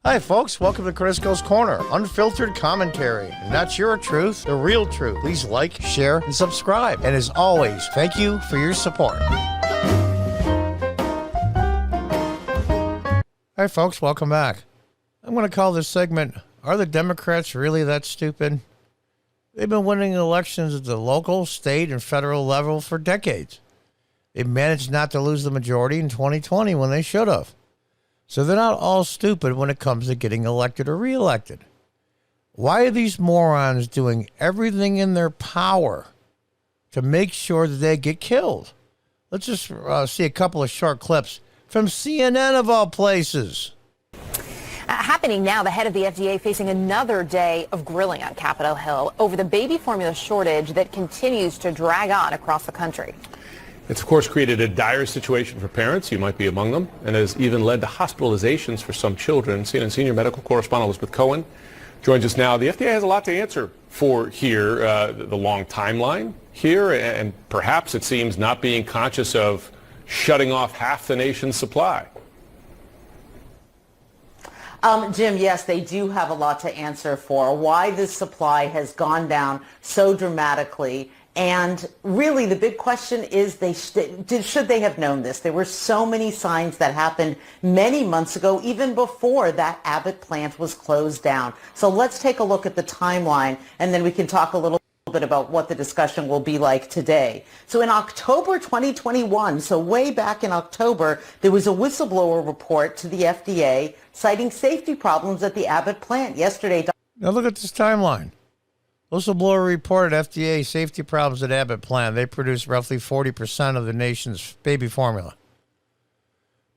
Hi, folks. Welcome to Crisco's Corner. Unfiltered commentary. Not your truth, the real truth. Please like, share, and subscribe. And as always, thank you for your support. Hi, folks. Welcome back. I'm going to call this segment, Are the Democrats Really That Stupid? They've been winning elections at the local, state, and federal level for decades. They managed not to lose the majority in 2020 when they should have. So they're not all stupid when it comes to getting elected or reelected. Why are these morons doing everything in their power to make sure that they get killed? Let's just see a couple of short clips from CNN of all places. Happening now, the head of the FDA facing another day of grilling on Capitol Hill over the baby formula shortage that continues to drag on across the country. It's, of course, created a dire situation for parents. You might be among them, and has even led to hospitalizations for some children. CNN senior medical correspondent Elizabeth Cohen joins us now. The FDA has a lot to answer for here, the long timeline here, and perhaps it seems not being conscious of shutting off half the nation's supply. Jim, yes, they do have a lot to answer for. Why this supply has gone down so dramatically. And really, the big question is, should they have known this? There were so many signs that happened many months ago, even before that Abbott plant was closed down. So let's take a look at the timeline, and then we can talk a little bit about what the discussion will be like today. So in October 2021, so way back in October, there was a whistleblower report to the FDA citing safety problems at the Abbott plant. Yesterday. Now look at this timeline. Whistleblower reported FDA safety problems at Abbott plant. They produce roughly 40% of the nation's baby formula.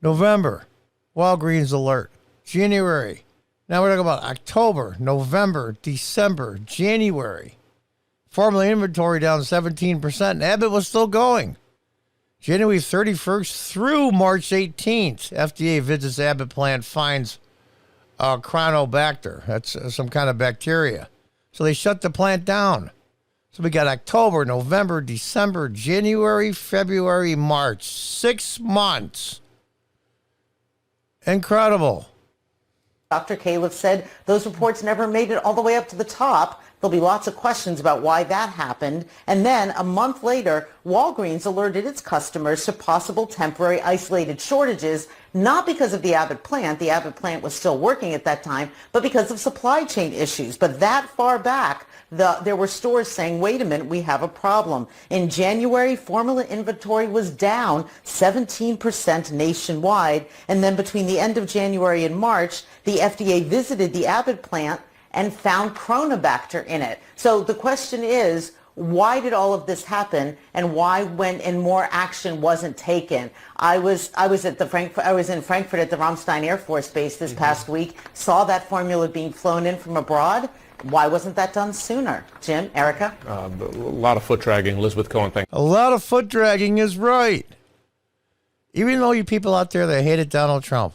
November, Walgreens alert. January. Now we're talking about October, November, December, January. Formula inventory down 17%, and Abbott was still going. January 31st through March 18th, FDA visits Abbott plant, finds Chronobacter. That's some kind of bacteria. So they shut the plant down. So we got October, November, December, January, February, March. 6 months. Incredible. Dr. Califf said those reports never made it all the way up to the top. There'll be lots of questions about why that happened. And then a month later, Walgreens alerted its customers to possible temporary isolated shortages, not because of the Abbott plant. The Abbott plant was still working at that time, but because of supply chain issues. But that far back, there were stores saying, wait a minute, we have a problem. In January, formula inventory was down 17% nationwide. And then between the end of January and March, the FDA visited the Abbott plant and found Chronobacter in it. So the question is, why did all of this happen, and why, when and more action wasn't taken? I was in Frankfurt at the Ramstein Air Force Base this past week, saw that formula being flown in from abroad. Why wasn't that done sooner? Jim, Erica? A lot of foot dragging. Elizabeth Cohen, thank you. A lot of foot dragging is right. Even though you people out there that hated Donald Trump,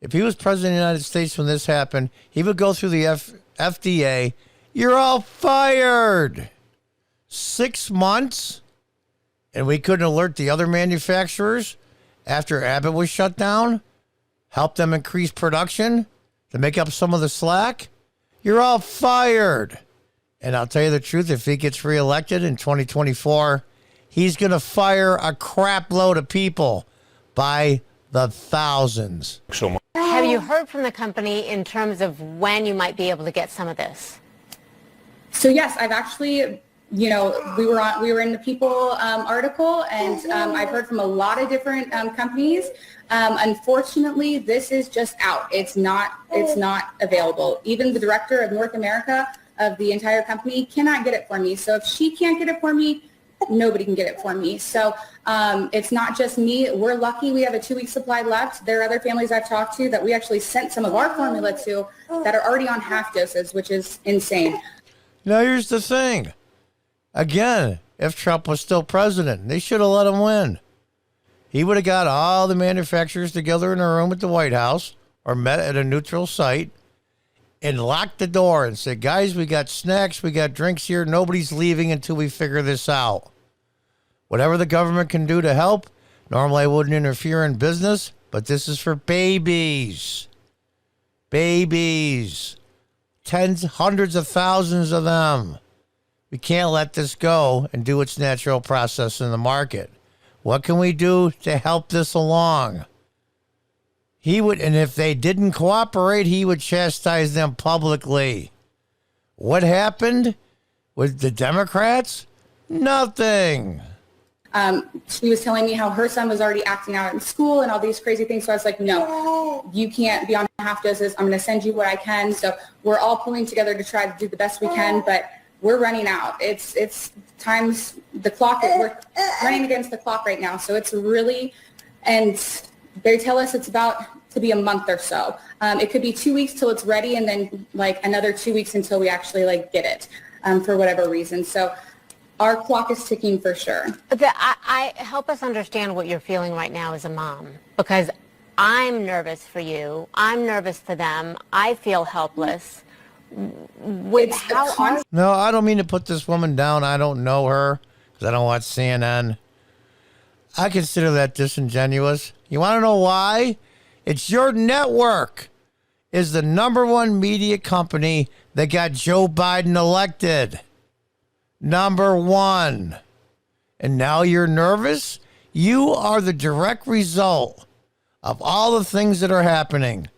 if he was president of the United States when this happened, he would go through the FDA. You're all fired. 6 months, and we couldn't alert the other manufacturers after Abbott was shut down, help them increase production to make up some of the slack. You're all fired. And I'll tell you the truth, if he gets reelected in 2024, he's going to fire a crap load of people by the thousands. So much. Have you heard from the company in terms of when you might be able to get some of this? So yes, I've actually, we were in the People article, and I've heard from a lot of different companies. Unfortunately, this is just out. It's not available. Even the director of North America of the entire company cannot get it for me. So if she can't get it for me, nobody can get it for me. So it's not just me. We're lucky we have a 2-week supply left. There are other families I've talked to that we actually sent some of our formula to that are already on half doses, which is insane. Now, here's the thing. Again, if Trump was still president, they should have let him win. He would have got all the manufacturers together in a room at the White House or met at a neutral site and locked the door and said, guys, we got snacks, we got drinks here. Nobody's leaving until we figure this out. Whatever the government can do to help, normally I wouldn't interfere in business, but this is for babies. Babies. Tens, hundreds of thousands of them. We can't let this go and do its natural process in the market. What can we do to help this along? He would, and if they didn't cooperate, he would chastise them publicly. What happened with the Democrats? Nothing. She was telling me how her son was already acting out in school and all these crazy things. So I was like, no, you can't be on half doses. I'm going to send you what I can. So we're all pulling together to try to do the best we can, but we're running out. It's times the clock. We're running against the clock right now. So it's really, and they tell us it's about to be a month or so. It could be 2 weeks till it's ready, and then like another 2 weeks until we actually like get it for whatever reason. So our clock is ticking for sure. I help us understand what you're feeling right now as a mom, because I'm nervous for you. I'm nervous for them. I feel helpless. No, I don't mean to put this woman down. I don't know her because I don't watch CNN. I consider that disingenuous. You want to know why? It's your network is the number one media company that got Joe Biden elected. Number one. And now you're nervous? You are the direct result of all the things that are happening.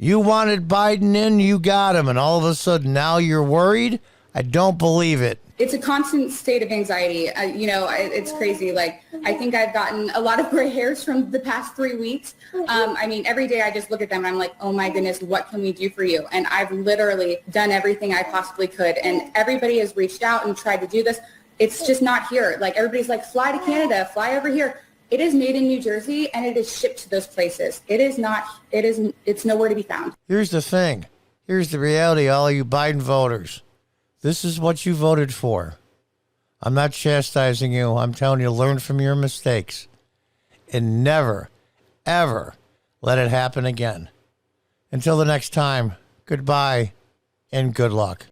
You wanted Biden in, you got him, and all of a sudden now you're worried? I don't believe it. It's a constant state of anxiety. It's crazy. Like, I think I've gotten a lot of gray hairs from the past 3 weeks. Every day I just look at them and I'm like, oh my goodness, what can we do for you? And I've literally done everything I possibly could. And everybody has reached out and tried to do this. It's just not here. Like, everybody's like, fly to Canada, fly over here. It is made in New Jersey and it is shipped to those places. It's nowhere to be found. Here's the thing. Here's the reality, all you Biden voters. This is what you voted for. I'm not chastising you. I'm telling you, learn from your mistakes. And never, ever let it happen again. Until the next time, goodbye and good luck.